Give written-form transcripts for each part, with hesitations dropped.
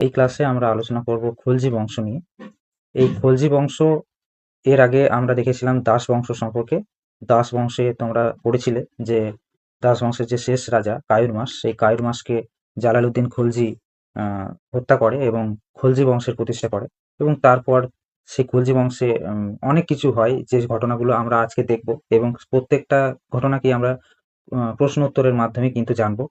এই ক্লাসে আমরা আলোচনা করব খলজি বংশ নিয়ে। এই খলজি বংশ এর আগে আমরা দেখেছিলাম দাস বংশ সম্পর্কে। দাস বংশে তোমরা পড়েছিলে যে দাস বংশের যে শেষ রাজা কায়ুরমাস, সেই কায়ুরমাসকে জালালউদ্দিন খলজি হত্যা করে এবং খলজি বংশের প্রতিষ্ঠা করে। এবং তারপর সেই খলজি বংশে অনেক কিছু হয়, যে ঘটনাগুলো আমরা আজকে দেখব, এবং প্রত্যেকটা ঘটনাকেই আমরা প্রশ্ন উত্তরের মাধ্যমে কিন্তু জানবো।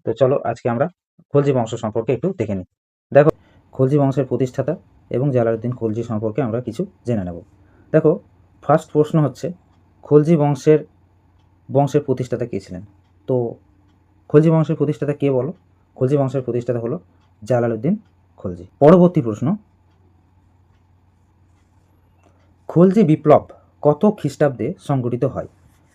তো চলো আজকে আমরা খলজি বংশ সম্পর্কে একটু দেখে নিই। দেখো, খলজি বংশের প্রতিষ্ঠাতা এবং জালালউদ্দিন খলজি সম্পর্কে আমরা কিছু জেনে নেব। দেখো, ফার্স্ট প্রশ্ন হচ্ছে খলজি বংশের প্রতিষ্ঠাতা কে ছিলেন? তো খলজি বংশের প্রতিষ্ঠাতা কে বলো? খলজি বংশের প্রতিষ্ঠাতা হলো জালালউদ্দিন খলজি। পরবর্তী প্রশ্ন, খলজি বিপ্লব কত খ্রিস্টাব্দে সংঘটিত হয়?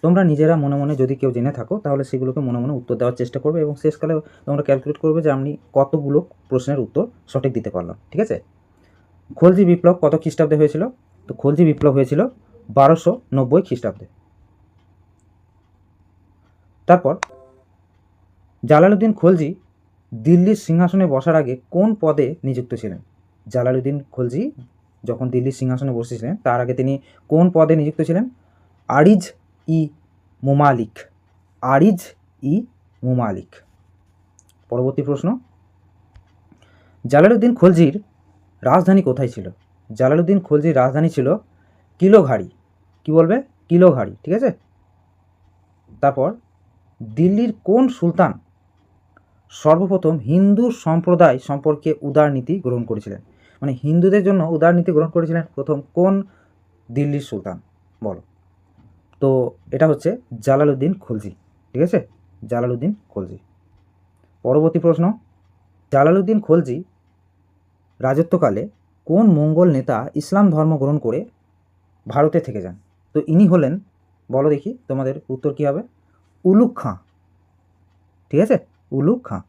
তোমরা নিজেরা মনে মনে যদি কেউ জেনে থাকো তাহলে সেগুলোকে মনে মনে উত্তর দেওয়ার চেষ্টা করবে এবং শেষকালে তোমরা ক্যালকুলেট করবে যে আমি কতগুলো প্রশ্নের উত্তর সঠিক দিতে পারলাম। ঠিক আছে? খলজি বিপ্লব কত খ্রিস্টাব্দে হয়েছিল? তো খলজি বিপ্লব হয়েছিল 1290 খ্রিস্টাব্দে। তারপর জালালউদ্দিন খলজি দিল্লির সিংহাসনে বসার আগে কোন পদে নিযুক্ত ছিলেন? জালালউদ্দিন খলজি যখন দিল্লির সিংহাসনে বসেছিলেন তার আগে তিনি কোন পদে নিযুক্ত ছিলেন? আরিজ ই মুমালিক। আরিজ ই মুমালিক। পরবর্তী প্রশ্ন, জালালউদ্দিন খলজির রাজধানী কোথায় ছিল? জালালউদ্দিন খলজির রাজধানী ছিল কিলোঘাড়ি। কি বলবে? কিলোঘাড়ি। ঠিক আছে? তারপর দিল্লির কোন সুলতান সর্বপ্রথম হিন্দু সম্প্রদায় সম্পর্কে উদারনীতি গ্রহণ করেছিলেন? মানে হিন্দুদের জন্য উদারনীতি গ্রহণ করেছিলেন প্রথম কোন দিল্লির সুলতান বলো? তো এটা হচ্ছে জালালউদ্দিন খলজি। ঠিক আছে? জালালউদ্দিন খলজি। পরবর্তী প্রশ্ন, জালালউদ্দিন খলজি রাজত্বকালে কোন মঙ্গল নেতা ইসলাম ধর্ম গ্রহণ করে ভারতে থেকে যান? তো ইনি হলেন, বলো দেখি তোমাদের উত্তর কী হবে? উলুগ খাঁ। ঠিক আছে? উলুগ খাঁ।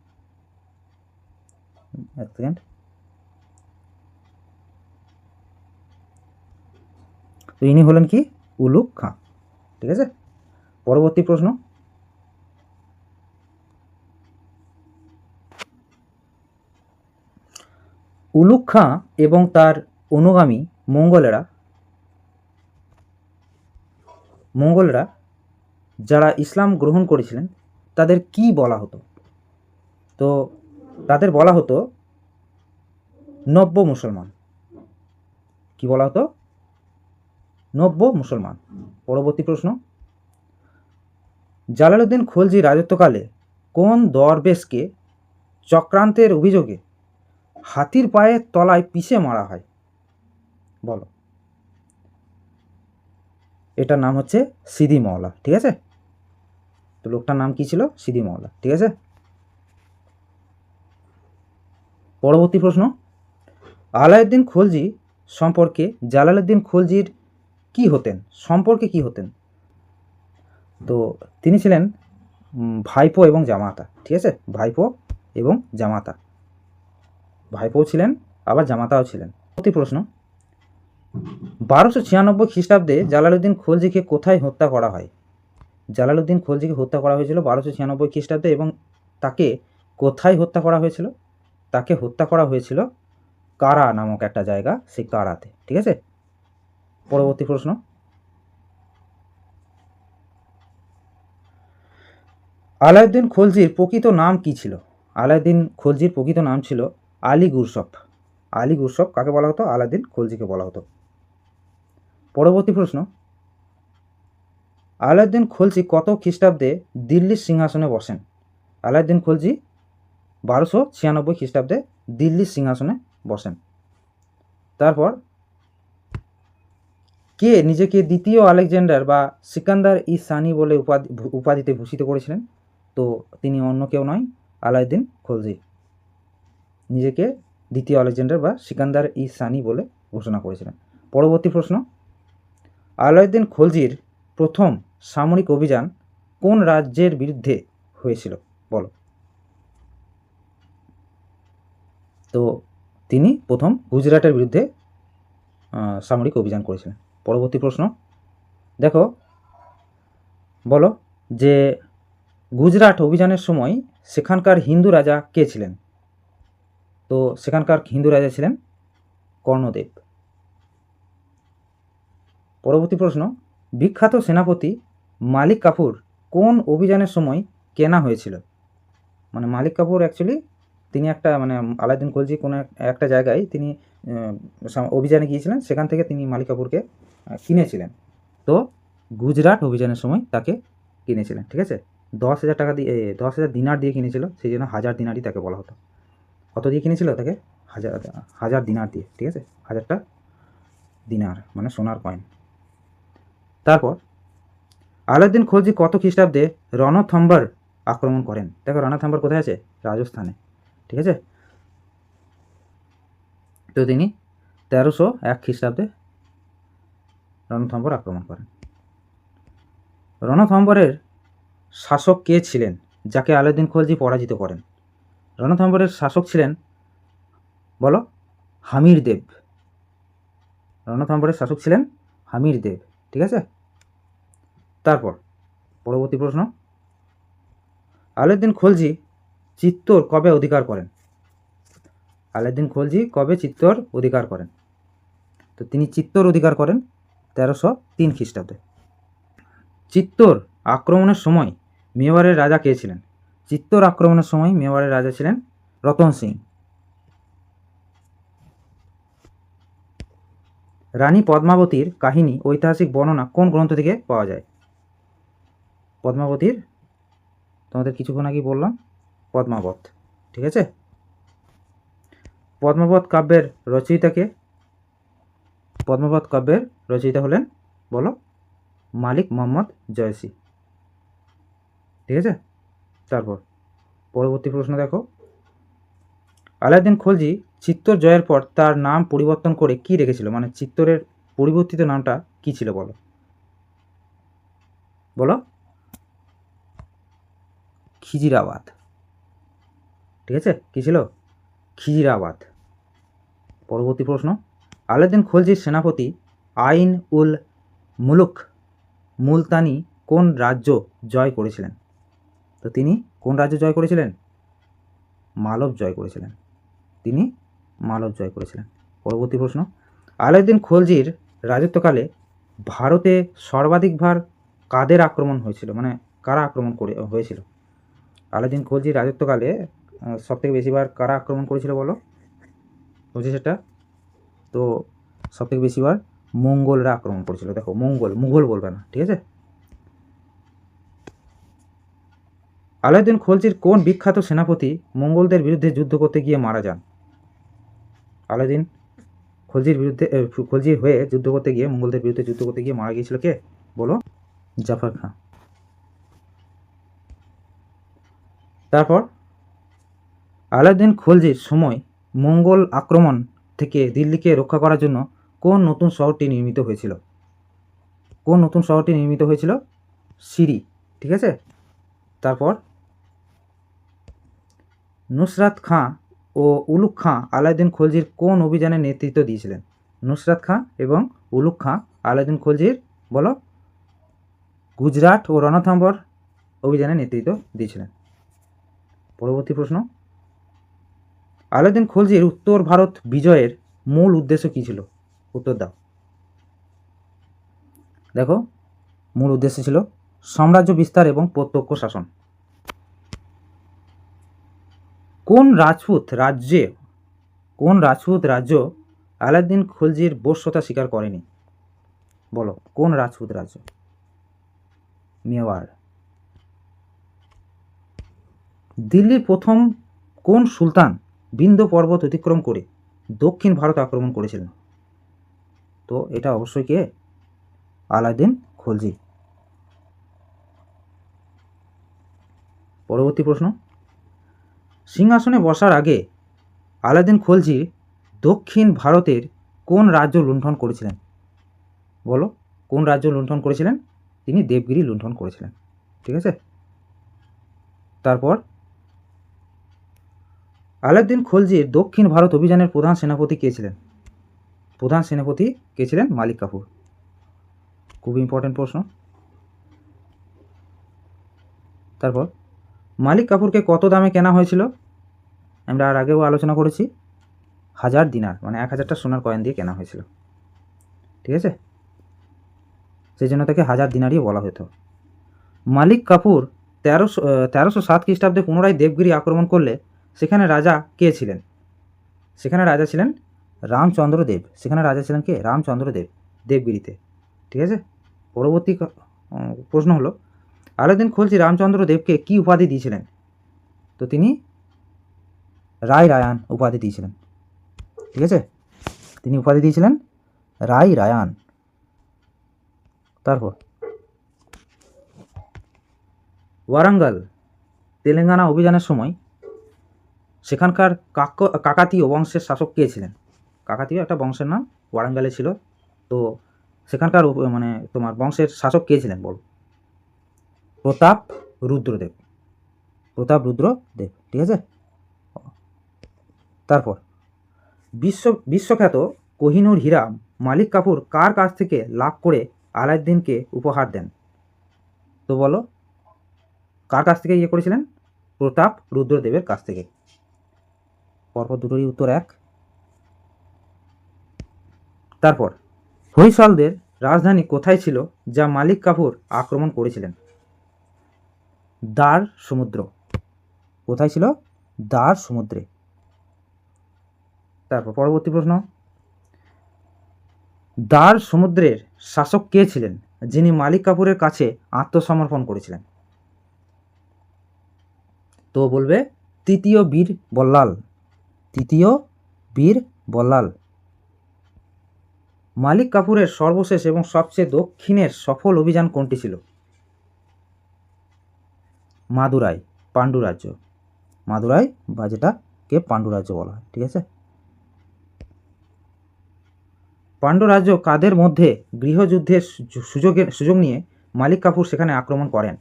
এক সেকেন্ড। তো ইনি হলেন কি? উলুগ খাঁ। ঠিক আছে? পরবর্তী প্রশ্ন, উলুগ খাঁ এবং তার অনুগামী মঙ্গলেরা যারা ইসলাম গ্রহণ করেছিলেন তাদের কি বলা হতো? তো তাদের বলা হতো নব্য মুসলমান। কি বলা হতো? নব্য মুসলমান। পরবর্তী প্রশ্ন, জালালউদ্দিন খলজি রাজত্বকালে কোন দরবেশকে চক্রান্তের অভিযোগে হাতির পায়ের তলায় পিষে মারা হয়? বলো। এটার নাম হচ্ছে সিদি মওলা। ঠিক আছে? তো লোকটার নাম কি ছিল? সিদি মওলা। ঠিক আছে? পরবর্তী প্রশ্ন, আলাউদ্দিন খলজি সম্পর্কে জালালউদ্দিন খলজির কি হতেন? সম্পর্কে কি হতেন? তো তিনি ছিলেন ভাইপো এবং জামাতা। ঠিক আছে? ভাইপো এবং জামাতা। ভাইপোও ছিলেন, আবার জামাতাও ছিলেন। পরবর্তী প্রশ্ন, 1296 খ্রিস্টাব্দে জালালউদ্দিন খলজিকে কোথায় হত্যা করা হয়? জালালউদ্দিন খলজিকে হত্যা করা হয়েছিল 1296 খ্রিস্টাব্দে, এবং তাকে কোথায় হত্যা করা হয়েছিল? তাকে হত্যা করা হয়েছিল কারা নামক একটা জায়গা, সেই কারাতে। ঠিক আছে? পরবর্তী প্রশ্ন, আলাউদ্দিন খলজির প্রকৃত নাম কি ছিল? আলাউদ্দিন খলজির প্রকৃত নাম ছিল আলী গুরসফ। আলী গুরসফ কাকে বলা হতো? আলাউদ্দিন খলজিকে বলা হতো। পরবর্তী প্রশ্ন, আলাউদ্দিন খলজি কত খ্রিস্টাব্দে দিল্লির সিংহাসনে বসেন? আলাউদ্দিন খলজি 1296 খ্রিস্টাব্দে দিল্লির সিংহাসনে বসেন। তারপর কে নিজেকে দ্বিতীয় আলেকজান্ডার বা সিকান্দার ই সানি বলে উপাধিতে ভূষিত করেছিলেন? তো তিনি অন্য কেউ নয়, আলাউদ্দিন খলজি নিজেকে দ্বিতীয় আলেকজান্ডার বা সিকান্দার ই সানি বলে ঘোষণা করেছিলেন। পরবর্তী প্রশ্ন, আলাউদ্দিন খলজির প্রথম সামরিক অভিযান কোন রাজ্যের বিরুদ্ধে হয়েছিল? বলো। তো তিনি প্রথম গুজরাটের বিরুদ্ধে সামরিক অভিযান করেছিলেন। পরবর্তী প্রশ্ন, দেখো, বলো যে গুজরাট অভিযানের সময় সেখানকার হিন্দু রাজা কে ছিলেন? তো সেখানকার হিন্দু রাজা ছিলেন কর্ণদেব। পরবর্তী প্রশ্ন, বিখ্যাত সেনাপতি মালিক কাফুর কোন অভিযানের সময় কেনা হয়েছিল? মানে মালিক কাফুর অ্যাকচুয়ালি তিনি একটা মানে আলাউদ্দিন খলজি কোনো একটা জায়গায় তিনি অভিযানে গিয়েছিলেন, সেখান থেকে তিনি মালিক কাফুরকে কিনেছিলেন। তো গুজরাট অভিযানের সময় তাকে কিনেছিলেন, ঠিক আছে। 10,000 টাকা দিয়ে 10,000 দিনার দিয়ে কিনেছিল, সেই জন্য 1000 দিনারই তাকে বলা হতো। কত দিয়ে কিনেছিল তাকে? 1000 দিনার দিয়ে, ঠিক আছে। 1000টা দিনার মানে সোনার কয়েন। তারপর আলাউদ্দিন খলজি কত খ্রিস্টাব্দে রণথম্বর আক্রমণ করেন? দেখো রণথম্বর কোথায় আছে? রাজস্থানে, ঠিক আছে। তো তিনি 1301 খ্রিস্টাব্দে রণথম্বর আক্রমণ করেন। রণথম্বরের শাসক কে ছিলেন যাকে আলাউদ্দিন খলজি পরাজিত করেন? রণথম্বরের শাসক ছিলেন, বলো, হামির দেব। রণথম্বরের শাসক ছিলেন হামির দেব, ঠিক আছে। তারপর পরবর্তী প্রশ্ন, আলাউদ্দিন খলজি চিত্তোর কবে অধিকার করেন? আলাউদ্দিন খলজি কবে চিত্তোর অধিকার করেন? তো তিনি চিত্তোর অধিকার করেন 1303 খ্রিস্টাব্দে। চিত্তোর আক্রমণের সময় মেওয়ারের রাজা কে ছিলেন? চিত্তোর আক্রমণের সময় মেওয়ারের রাজা ছিলেন রতন সিং। রানী পদ্মাবতীর কাহিনী ঐতিহাসিক বর্ণনা কোন গ্রন্থ থেকে পাওয়া যায়? পদ্মাবতীর তোমাদের কিছুক্ষণ আগেই বললাম, পদ্মাবত, ঠিক আছে। পদ্মাবত কাব্যের রচয়িতাকে? পদ্মাবত কাব্যের রচয়িতা হলেন, বলো, মালিক মোহাম্মদ জয়সী, ঠিক আছে। তারপর পরবর্তী প্রশ্ন দেখো, আলাউদ্দিন খলজি চিত্তোর জয়ের পর তার নাম পরিবর্তন করে কি রেখেছিল? মানে চিত্তোরের পরিবর্তিত নামটা কি ছিল বলো? বলো, খিজিরাবাদ, ঠিক আছে। কি ছিল? খিজিরাবাদ। পরবর্তী প্রশ্ন, আলাউদ্দিন খলজির সেনাপতি আইন উল মুলুক মুলতানি কোন রাজ্য জয় করেছিলেন? তো তিনি কোন রাজ্য জয় করেছিলেন? মালব জয় করেছিলেন, তিনি মালব জয় করেছিলেন। পরবর্তী প্রশ্ন, আলাউদ্দিন খলজির রাজত্বকালে ভারতে সর্বাধিকবার কাদের আক্রমণ হয়েছিল? মানে কারা আক্রমণ হয়েছিল? আলাউদ্দিন খলজির রাজত্বকালে সবথেকে বেশিবার কারা আক্রমণ করেছিল বলো? বুঝছি সেটা। তো সবথেকে বেশিবার মঙ্গলরা আক্রমণ করেছিল। দেখো মুঘল বলবে না, ঠিক আছে। আলাউদ্দিন খলজির কোন বিখ্যাত সেনাপতি মঙ্গলদের বিরুদ্ধে যুদ্ধ করতে গিয়ে মারা যান? আলাউদ্দিন খলজির হয়ে যুদ্ধ করতে গিয়ে, মঙ্গলদের বিরুদ্ধে যুদ্ধ করতে গিয়ে মারা গিয়েছিল কে বলো? জাফর খান। তারপর আলাউদ্দিন খলজির সময় মঙ্গল আক্রমণ থেকে দিল্লিকে রক্ষা করার জন্য কোন নতুন শহরটি নির্মিত হয়েছিল? কোন নতুন শহরটি নির্মিত হয়েছিল? সিরি, ঠিক আছে। তারপর নুসরাত খাঁ ও উলুগ খাঁ আলাউদ্দিন খলজির কোন অভিযানের নেতৃত্ব দিয়েছিলেন? নুসরাত খাঁ এবং উলুগ খাঁ আলাউদ্দিন খলজির, বলো, গুজরাট ও রণথম্বর অভিযানের নেতৃত্ব দিয়েছিলেন। পরবর্তী প্রশ্ন, আলাউদ্দিন খলজির উত্তর ভারত বিজয়ের মূল উদ্দেশ্য কী ছিল? উত্তর দাও। দেখো, মূল উদ্দেশ্য ছিল সাম্রাজ্য বিস্তার এবং প্রত্যক্ষ শাসন। কোন রাজপুত রাজ্য আলাউদ্দিন খলজির বশ্যতা স্বীকার করেনি? বলো, কোন রাজপুত রাজ্য? মেওয়ার। দিল্লির প্রথম কোন সুলতান বিন্ধ্য পর্বত অতিক্রম করে দক্ষিণ ভারত আক্রমণ করেছিলেন? তো এটা অবশ্যই কে? আলাউদ্দিন খলজি। পরবর্তী প্রশ্ন, সিংহাসনে বসার আগে আলাউদ্দিন খলজি দক্ষিণ ভারতের কোন রাজ্য লুণ্ঠন করেছিলেন? বলো, কোন রাজ্য লুণ্ঠন করেছিলেন? তিনি দেবগিরি লুণ্ঠন করেছিলেন, ঠিক আছে। তারপর আলাউদ্দিন খলজির দক্ষিণ ভারত অভিযানের প্রধান সেনাপতি কে ছিলেন? প্রধান সেনাপতি কে ছিলেন? মালিক কাফুর। খুব ইম্পর্টেন্ট প্রশ্ন। তারপর মালিক কাফুরকে কত দামে কেনা হয়েছিল? আমরা আর আগেও আলোচনা করেছি 1000 দিনার মানে 1000টা সোনার কয়েন দিয়ে কেনা হয়েছিল, ঠিক আছে, সেই জন্য তাকে 1000 দিনারই বলা হতো। মালিক কাফুর 1307 খ্রিস্টাব্দে পুনরায় দেবগিরি আক্রমণ করলে সেখানে রাজা কে ছিলেন? সেখানে রাজা ছিলেন রামচন্দ্র দেব। সেখানে রাজা ছিলেন কে? রামচন্দ্র দেব, দেবগিরিতে, ঠিক আছে। পরবর্তী প্রশ্ন হলো আলাউদ্দিন খলজি রামচন্দ্র দেবকে কি উপাধি দিয়েছিলেন? তো তিনি রায় রায়ান উপাধি দিয়েছিলেন, ঠিক আছে, তিনি উপাধি দিয়েছিলেন রায় রায়ান। তারপর ওয়ারাঙ্গাল তেলেঙ্গানা অভিযানের সময় সেখানকার কাকাতীয় বংশের শাসক কে ছিলেন? কাকাতীয় একটা বংশের নাম ওয়ারাঙ্গালে ছিল, তো সেখানকার মানে তোমার বংশের শাসক কে ছিলেন বল? প্রতাপ রুদ্রদেব, প্রতাপ রুদ্রদেব, ঠিক আছে। তারপর বিশ্বখ্যাত কোহিনূর হীরা মালিক কাফুর কার কাছ থেকে লাভ করে আলাউদ্দিনকে উপহার দেন? তো বলো কার কাছ থেকে করেছিলেন? প্রতাপ রুদ্রদেবের কাছ থেকে। পরপর দুটোরই উত্তর এক। তারপর হৈসলদের রাজধানী কোথায় ছিল যা মালিক কাফুর আক্রমণ করেছিলেন? দার সমুদ্র। কোথায় ছিল? দার সমুদ্রে। তারপর পরবর্তী প্রশ্ন, দার সমুদ্রের শাসক কে ছিলেন যিনি মালিক কাফুরের কাছে আত্মসমর্পণ করেছিলেন? তো বলবে তৃতীয় বীর বল্লাল। তৃতীয় বীর বল্লাল। মালিক কাফুরের সর্বশেষ এবং সবচেয়ে দক্ষিণের সফল অভিযান কোনটি ছিল? মাদুরাই, পাণ্ডুরাজ্য। মাদুরাই বা যেটাকে পাণ্ডুরাজ্য বলা হয়, ঠিক আছে। পাণ্ডুরাজ্য কাদের মধ্যে গৃহযুদ্ধের সুযোগ নিয়ে মালিক কাফুর সেখানে আক্রমণ করেন?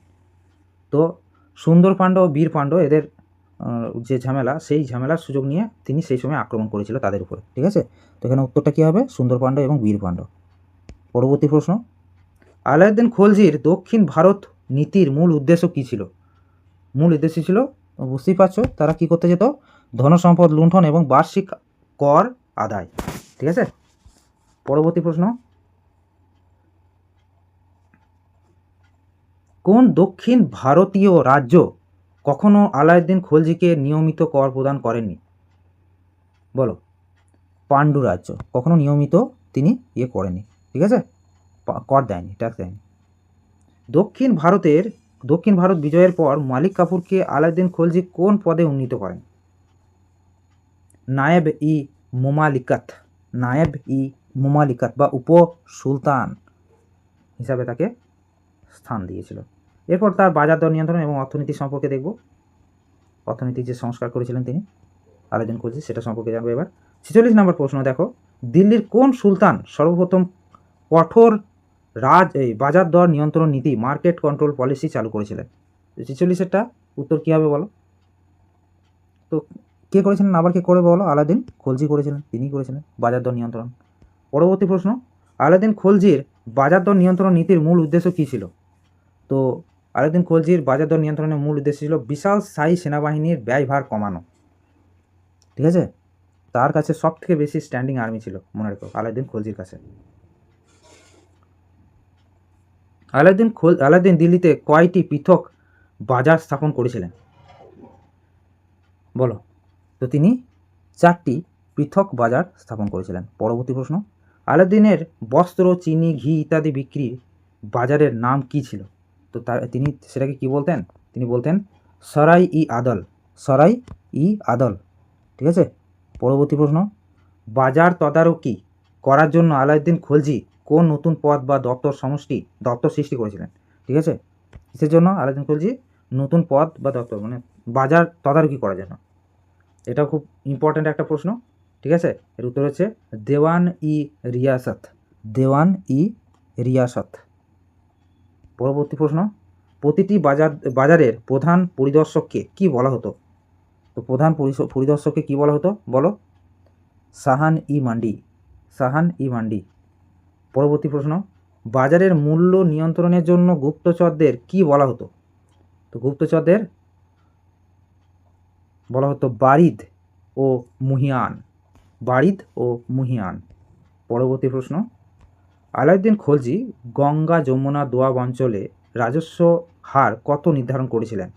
তো সুন্দর পাণ্ড ও বীর পাণ্ড এদের যে ঝামেলা, সেই ঝামেলার সুযোগ নিয়ে তিনি সেই সময় আক্রমণ করেছিল তাদের উপরে, ঠিক আছে। তো এখানে উত্তরটা কী হবে? সুন্দর পাণ্ড এবং বীর পাণ্ড। পরবর্তী প্রশ্ন, আলাউদ্দিন খলজির দক্ষিণ ভারত নীতির মূল উদ্দেশ্য কী ছিল? মূল উদ্দেশ্য ছিল, বুঝতেই পারছো, তারা কি করতে যেত? ধনসম্পদ লুণ্ঠন এবং বার্ষিক কর আদায়, ঠিক আছে। পরবর্তী প্রশ্ন, কোন দক্ষিণ ভারতীয় রাজ্য কখনো আলাউদ্দিন খলজিকে নিয়মিত কর প্রদান করেননি? বলো। পাণ্ডু রাজ্য কখনো নিয়মিত তিনি করেনি, ঠিক আছে, কর দেয়নি, ট্যাক্স দেয়নি। দক্ষিণ ভারত বিজয়ের পর মালিক কাফুরকে আলাউদ্দিন খলজি কোন পদে উন্নীত করেন? নায়েব ই মুমালিকাত। নায়েব ই মুমালিকাত বা উপ সুলতান হিসাবে তাকে স্থান দিয়েছিল। এরপর তার বাজার দর নিয়ন্ত্রণ এবং অর্থনীতি সম্পর্কে দেখব। অর্থনীতির যে সংস্কার করেছিলেন তিনি আলাউদ্দিন খলজি, সেটা সম্পর্কে জানবো এবার। 46 নম্বর প্রশ্ন দেখো, দিল্লির কোন সুলতান সর্বপ্রথম কঠোর বাজার দর নিয়ন্ত্রণ নীতি মার্কেট কন্ট্রোল পলিসি চালু করেছিলেন? 46-এরটা উত্তর কী হবে বলো? তো কে করেছিলেন? আবার কে করে বলো? আলাউদ্দিন খলজি করেছিলেন, তিনি করেছিলেন বাজার দর নিয়ন্ত্রণ। পরবর্তী প্রশ্ন, আলাউদ্দিন খলজির বাজার দর নিয়ন্ত্রণ নীতির মূল উদ্দেশ্য কী ছিল? তো আলাউদ্দিন খলজির বাজার দর নিয়ন্ত্রণের মূল উদ্দেশ্য ছিল বিশাল স্থায়ী সেনাবাহিনীর ব্যয়ভার কমানো, ঠিক আছে। তার কাছে সব থেকে বেশি স্ট্যান্ডিং আর্মি ছিল, মনে রেখো, আলাউদ্দিন খলজির কাছে। আলাউদ্দিন দিল্লিতে কয়টি পৃথক বাজার স্থাপন করেছিলেন? বলো। তো তিনি 4টি পৃথক বাজার স্থাপন করেছিলেন। পরবর্তী প্রশ্ন, আলাউদ্দিনের বস্ত্র, চিনি, ঘি ইত্যাদি বিক্রি বাজারের নাম কি ছিল? তো তিনি সেটাকে কি বলতেন? তিনি বলতেন সরাই ই আদল। সরাই ই আদল, ঠিক আছে। পরবর্তী প্রশ্ন, বাজার তদারকি করার জন্য আলাউদ্দিন খলজি কোন নতুন পদ বা দপ্তর সৃষ্টি করেছিলেন? ঠিক আছে, কিসের জন্য আলাউদ্দিন খলজি নতুন পদ বা দপ্তর, মানে বাজার তদারকি করার জন্য? এটাও খুব ইম্পর্ট্যান্ট একটা প্রশ্ন, ঠিক আছে। এর উত্তর হচ্ছে দেওয়ান ই রিয়াসত। দেওয়ান ই রিয়াসত। পরবর্তী প্রশ্ন, প্রতিটি বাজারের প্রধান পরিদর্শককে কি বলা হতো? তো প্রধান পরিদর্শককে কি বলা হতো বলো? সাহান ই মান্ডি। সাহান ই মান্ডি। পরবর্তী প্রশ্ন, বাজারের মূল্য নিয়ন্ত্রণের জন্য গুপ্তচরদের কি বলা হতো? তো গুপ্তচরদের বলা হতো বারিদ ও মুহিয়ান। বারিদ ও মুহিয়ান। পরবর্তী প্রশ্ন, আলাউদ্দিন খলজি গঙ্গা যমুনা দোয়াব অঞ্চলে রাজস্ব হার কত নির্ধারণ করেছিলেন?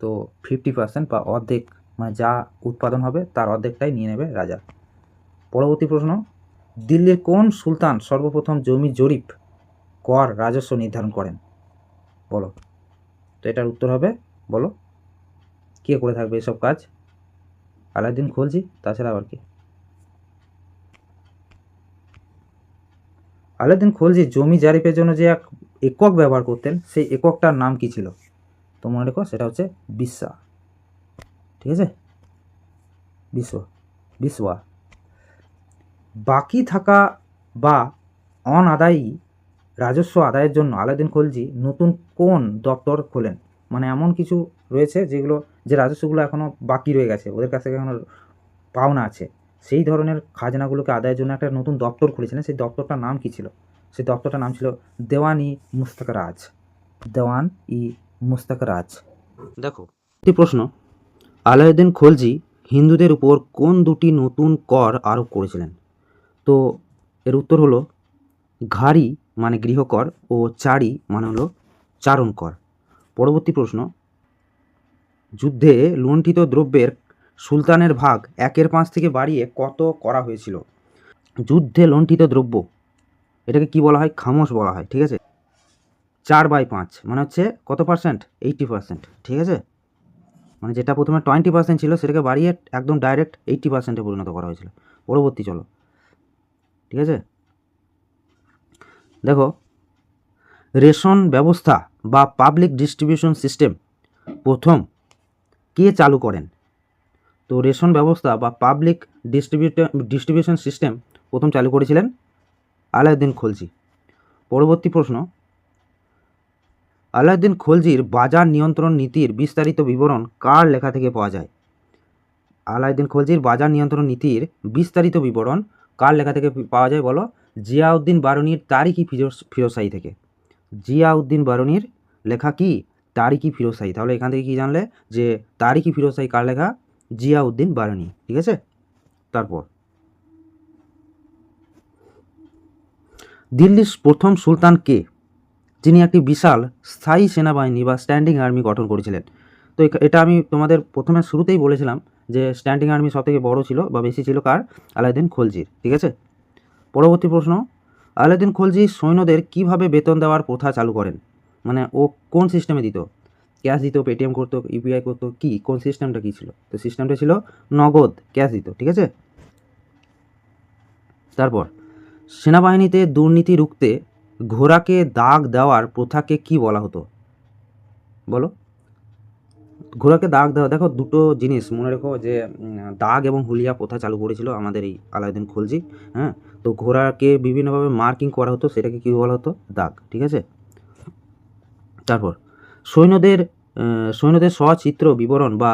তো 50% বা অর্ধেক, মানে যা উৎপাদন হবে তার অর্ধেকটাই নিয়ে নেবে রাজা। পরবর্তী প্রশ্ন, দিল্লির কোন সুলতান সর্বপ্রথম জমি জরিপ কর রাজস্ব নির্ধারণ করেন? বলো। তো এটার উত্তর হবে, বলো কে করে থাকবে এসব কাজ? আলাউদ্দিন খলজি, তাছাড়া আবার কি? আলাউদ্দিন খলজি জমি জরিপের জন্য যে এক একক ব্যবহার করতেন, সেই এককটার নাম কি ছিল? তো মনে রেখো, সেটা হচ্ছে বিসা। ঠিক আছে, বিসওয়া। বাকি থাকা বা অনাদায়ী রাজস্ব আদায়ের জন্য আলাউদ্দিন খলজি নতুন কোন দপ্তর খোলেন? মানে এমন কিছু রয়েছে যেগুলো, যে রাজস্বগুলো এখনও বাকি রয়ে গেছে, ওদের কাছ থেকে এখনও পাওনা আছে, সেই ধরনের খাজনাগুলোকে আদায়ের জন্য একটা নতুন দপ্তর খুলেছিলেন। সেই দপ্তরটার নাম কি ছিল? সেই দপ্তরটার নাম ছিল দেওয়ান-ই-মুস্তাকরাজ। দেওয়ান-ই-মুস্তাকরাজ। দেখো, একটি প্রশ্ন, আলাউদ্দিন খলজি হিন্দুদের উপর কোন দুটি নতুন কর আরোপ করেছিলেন? তো এর উত্তর হলো ঘাড়ি মানে গৃহকর ও চারি মানে হলো চারণ কর। পরবর্তী প্রশ্ন, যুদ্ধে লুণ্ঠিত দ্রব্যের সুলতানের ভাগ 1/5 থেকে বাড়িয়ে কত করা হয়েছিল? যুদ্ধে লুণ্ঠিত দ্রব্য, এটাকে কি বলা হয়? খামোশ বলা হয়। ঠিক আছে, 4/5 মানে হচ্ছে কত পার্সেন্ট? 80%। ঠিক আছে, মানে যেটা প্রথমে 20% ছিল সেটাকে বাড়িয়ে একদম ডাইরেক্ট 80%-এ পরিণত করা হয়েছিল। পরবর্তী চলো। ঠিক আছে, দেখো, রেশন ব্যবস্থা বা পাবলিক ডিস্ট্রিবিউশন সিস্টেম প্রথম কে চালু করেন? তো রেশন ব্যবস্থা বা পাবলিক ডিস্ট্রিবিউশন সিস্টেম প্রথম চালু করেছিলেন আলাউদ্দিন খলজি। পরবর্তী প্রশ্ন, আলাউদ্দিন খলজির বাজার নিয়ন্ত্রণ নীতির বিস্তারিত বিবরণ কার লেখা থেকে পাওয়া যায়? আলাউদ্দিন খলজির বাজার নিয়ন্ত্রণ নীতির বিস্তারিত বিবরণ কার লেখা থেকে পাওয়া যায়? বলো। জিয়াউদ্দিন বারুনির তারিখি ফিরোজশাহী থেকে। জিয়াউদ্দিন বারুনির লেখা কি? তারিখি ফিরোজশাহী। তাহলে এখান থেকে কি জানলে যে তারিখি ফিরোজশাহী কার লেখা? জিয়াউদ্দিন বারুনি। ঠিক আছে, তারপর দিল্লির প্রথম সুলতান কে, যিনি একটি বিশাল স্থায়ী সেনাবাহিনী বা স্ট্যান্ডিং আর্মি গঠন করেছিলেন? তো এটা আমি তোমাদের প্রথমে শুরুতেই বলেছিলাম যে স্ট্যান্ডিং আর্মি সবথেকে বড় ছিল বা বেশি ছিল কার? আলাউদ্দিন খলজির। ঠিক আছে, পরবর্তী প্রশ্ন, আলাউদ্দিন খলজি সৈন্যদের কিভাবে বেতন দেওয়ার প্রথা চালু করেন? মানে ও কোন সিস্টেমে দিত? ক্যাশ দিত, পেটিএম করতো, ইউপিআই করতো, কি কোন সিস্টেমটা কী ছিল? তো সিস্টেমটা ছিল নগদ ক্যাশ দিত। ঠিক আছে, তারপর সেনাবাহিনীতে দুর্নীতি রুখতে ঘোড়াকে দাগ দেওয়ার প্রথাকে কি বলা হতো? বলো। ঘোড়াকে দাগ দেওয়া, দেখো দুটো জিনিস মনে রেখো, যে দাগ এবং হুলিয়া প্রথা চালু করেছিল আমাদের এই আলাউদ্দিন খলজি। হ্যাঁ, তো ঘোড়াকে বিভিন্নভাবে মার্কিং করা হতো, সেটাকে কী বলা হতো? দাগ। ঠিক আছে, তারপর সৈন্যদের সচিত্র বিবরণ বা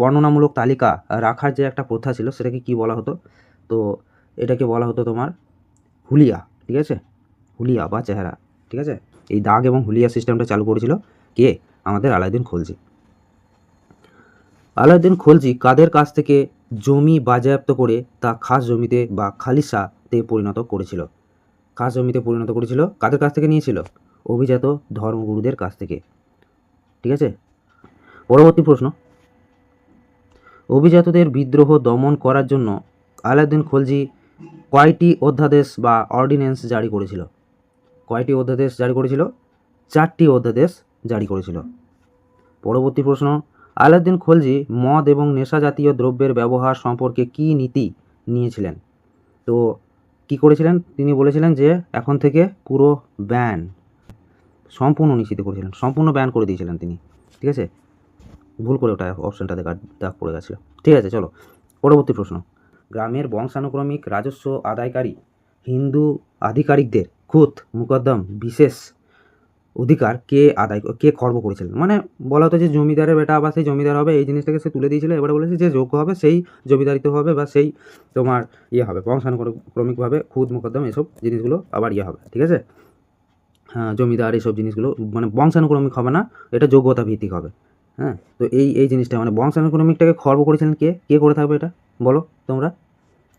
বর্ণনামূলক তালিকা রাখার যে একটা প্রথা ছিল, সেটাকে কি বলা হতো? তো এটাকে বলা হতো তোমার হুলিয়া। ঠিক আছে, হুলিয়া বা চেহারা। ঠিক আছে, এই দাগ এবং হুলিয়া সিস্টেমটা চালু করেছিল কে? আমাদের আলাউদ্দিন খলজি। আলাউদ্দিন খলজি কাদের কাছ থেকে জমি বাজেয়াপ্ত করে তা খাস জমিতে বা খালিসাতে পরিণত করেছিল? খাস জমিতে পরিণত করেছিল কাদের কাছ থেকে নিয়েছিল? অভিজাত ধর্মগুরুদের কাছ থেকে। ঠিক আছে, পরবর্তী প্রশ্ন, অভিজাতদের বিদ্রোহ দমন করার জন্য আলাউদ্দিন খলজি কয়টি অধ্যাদেশ বা অর্ডিন্যান্স জারি করেছিল? কয়টি অধ্যাদেশ জারি করেছিল? 4টি অধ্যাদেশ জারি করেছিল। পরবর্তী প্রশ্ন, আলাউদ্দিন খলজি মদ এবং নেশা জাতীয় দ্রব্যের ব্যবহার সম্পর্কে কী নীতি নিয়েছিলেন? তো কি করেছিলেন? তিনি বলেছিলেন যে এখন থেকে পুরো ব্যান, সম্পূর্ণ নিষিদ্ধ করেছিলেন, সম্পূর্ণ ব্যান করে দিয়েছিলেন তিনি। ঠিক আছে, ভুল করে ওটা অপশানটাতে দাগ পড়ে গেছিলো। ঠিক আছে, চলো পরবর্তী প্রশ্ন, গ্রামের বংশানুক্রমিক রাজস্ব আদায়কারী হিন্দু আধিকারিকদের খুত মুকদ্দম বিশেষ অধিকার কে খর্ব করেছিলেন? মানে বলা হতো যে জমিদারের বেটা বা সেই জমিদার হবে, এই জিনিসটাকে সে তুলে দিয়েছিল। এবারে বলেছে যে যোগ্য হবে সেই জমিদারিত্ব হবে বা সেই তোমার হবে বংশানুক্রমিকভাবে খুদ মুকদ্দম এসব জিনিসগুলো আবার হবে। ঠিক আছে, হ্যাঁ, জমিদার এসব জিনিসগুলো মানে বংশানুক্রমিক হবে না, এটা যোগ্যতা ভিত্তিক হবে। হ্যাঁ, তো এই জিনিসটা মানে বংশানুক্রমিকটাকে খর্ব করেছিলেন কে? কে করে থাকবে এটা বলো তোমরা?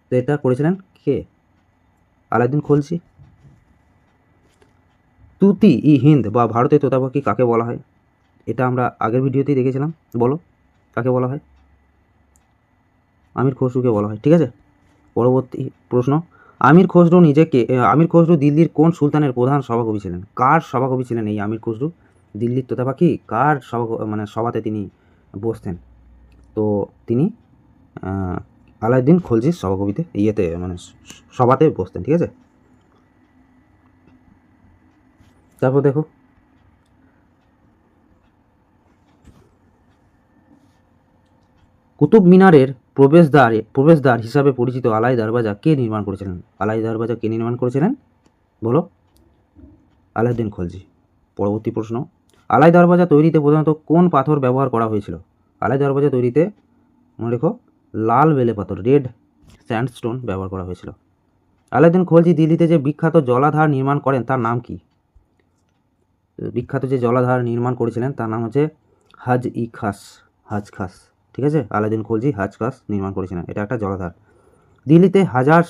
তো এটা করেছিলেন কে? আলাউদ্দিন খলজি। তুতি ই হিন্দ বা ভারতের তোতাপাখি কাকে বলা হয়? এটা আমরা আগের ভিডিওতেই দেখেছিলাম, বলো কাকে বলা হয়? আমির খসরুকে বলা হয়, ঠিক আছে। পরবর্তী প্রশ্ন, আমির খসরু দিল্লির কোন সুলতানের প্রধান সভাকবি ছিলেন? কার সভাকবি ছিলেন এই আমির খসরু? দিল্লির তোতাপাখি কার মানে সভাতে তিনি বসতেন? তো তিনি আলাউদ্দিন খলজির সভাকবিতে মানে সভাতে বসতেন, ঠিক আছে। তারপর দেখো, কুতুব মিনারের প্রবেশদ্বার হিসাবে পরিচিত আলাই দরওয়াজা কে নির্মাণ করেছিলেন? আলাই দরওয়াজা কে নির্মাণ করেছিলেন বলো? আলাউদ্দিন খলজি। পরবর্তী প্রশ্ন, আলাই দরওয়াজা তৈরিতে প্রধানত কোন পাথর ব্যবহার করা হয়েছিল? আলাই দরওয়াজা তৈরিতে মনে রেখো লাল বেলে পাথর, রেড স্যান্ডস্টোন ব্যবহার করা হয়েছিল। আলাউদ্দিন খলজি দিল্লিতে যে বিখ্যাত জলাধার নির্মাণ করেন তার নাম কি? বিখ্যাত যে জলাধার নির্মাণ করেছিলেন তার নাম হচ্ছে হাজ খাস, ঠিক আছে। আলাউদ্দিন খলজি হাজ খাস নির্মাণ করেছিলেন, এটা একটা জলাধার। দিল্লিতে হাজার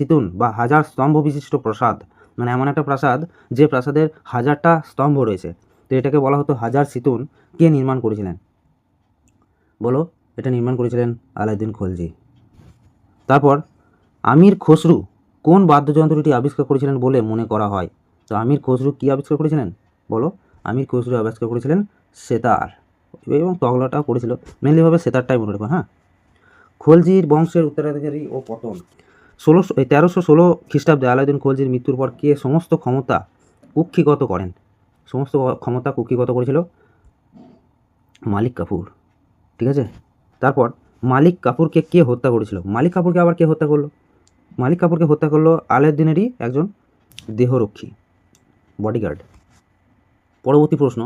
সিতুন বা হাজার স্তম্ভ বিশিষ্ট প্রাসাদ, মানে এমন একটা প্রাসাদ যে প্রাসাদের 1000টা স্তম্ভ রয়েছে, তো এটাকে বলা হতো হাজার সিতুন। কে নির্মাণ করেছিলেন বলো? এটা নির্মাণ করেছিলেন আলাউদ্দিন খলজি। তারপর আমির খসরু কোন বাদ্যযন্ত্রটি আবিষ্কার করেছিলেন বলে মনে করা হয়? তো আমির খসরু কী আবিষ্কার করেছিলেন বলো? আমির খসরু আবিষ্কার করেছিলেন সেতার, এবং তবলাটাও করেছিল, মেনলিভাবে সেতারটাই মনে রাখো। হ্যাঁ, খলজির বংশের উত্তরাধিকারী ও পতন। 1316 খ্রিস্টাব্দে আলাউদ্দিন খলজির মৃত্যুর পর কে সমস্ত ক্ষমতা কুক্ষিগত করেন? সমস্ত ক্ষমতা কুক্ষিগত করেছিল মালিক কাফুর, ঠিক আছে। তারপর মালিক কাফুরকে কে হত্যা করেছিল? মালিক কাফুরকে আবার কে হত্যা করলো? মালিক কাফুরকে হত্যা করলো আলাউদ্দিনেরই একজন দেহরক্ষী, বডিগার্ড। পরবর্তী প্রশ্ন,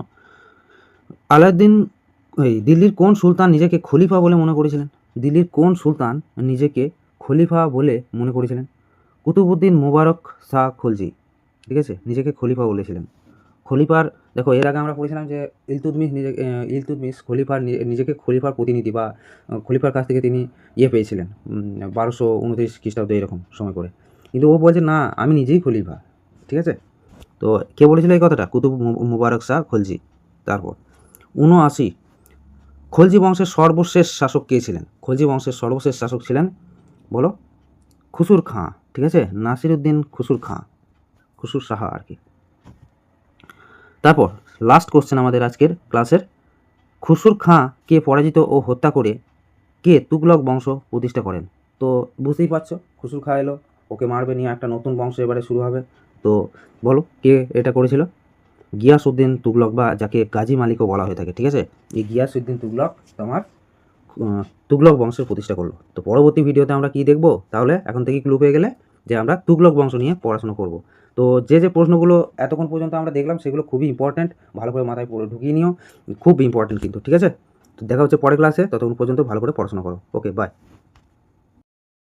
দিল্লির কোন সুলতান নিজেকে খলিফা বলে মনে করেছিলেন? দিল্লির কোন সুলতান নিজেকে খলিফা বলে মনে করেছিলেন? কুতুবউদ্দিন মুবারক শাহ খলজি, ঠিক আছে, নিজেকে খলিফা বলেছিলেন। খলিফার, দেখো এর আগে আমরা পড়েছিলাম যে ইলতুৎমিশ নিজেকে খলিফার প্রতিনিধি বা খলিফার কাছ থেকে তিনি পেয়েছিলেন 1229 খ্রিস্টাব্দে এরকম সময় করে, কিন্তু ও বলছে না আমি নিজেই খলিফা, ঠিক আছে। তো কে বলেছিল এই কথাটা? কুতুব মুবারক শাহ খলজি। তারপর 79, খলজি বংশের সর্বশেষ শাসক কে ছিলেন? খলজি বংশের সর্বশেষ শাসক ছিলেন বলো? খুসুর খাঁ, ঠিক আছে, নাসিরউদ্দিন খুসুর শাহ আর কি। তারপর লাস্ট কোশ্চেন আমাদের আজকের ক্লাসের, খুসুর খাঁ কে পরাজিত ও হত্যা করে কে তুগলক বংশ প্রতিষ্ঠা করেন? তো বুঝতেই পারছো, খুসুর খাঁ এলো, ওকে মারবে, নিয়ে একটা নতুন বংশ এবারে শুরু হবে। তো বলো কে এটা করেছিল? গিয়াসউদ্দিন তুগলক, বা যাকে গাজী মালিকও বলা হয়ে থাকে, ঠিক আছে। এই গিয়াসউদ্দিন তুগলক তোমার তুগলক বংশের প্রতিষ্ঠা করলো। তো পরবর্তী ভিডিওতে আমরা কি দেখব? তাহলে এখন থেকে ক্লু পেয়ে গেলে যে আমরা তুগলক বংশ নিয়ে পড়াশোনা করব। তো যে প্রশ্নগুলো এতক্ষণ পর্যন্ত আমরা দেখলাম সেগুলো খুবই ইম্পর্ট্যান্ট, ভালো করে মাথায় ঢুকিয়ে নিও, খুব ইম্পর্ট্যান্ট কিন্তু, ঠিক আছে। তো দেখা হচ্ছে পরের ক্লাসে, ততক্ষণ পর্যন্ত ভালো করে পড়াশোনা করো। ওকে, বাই।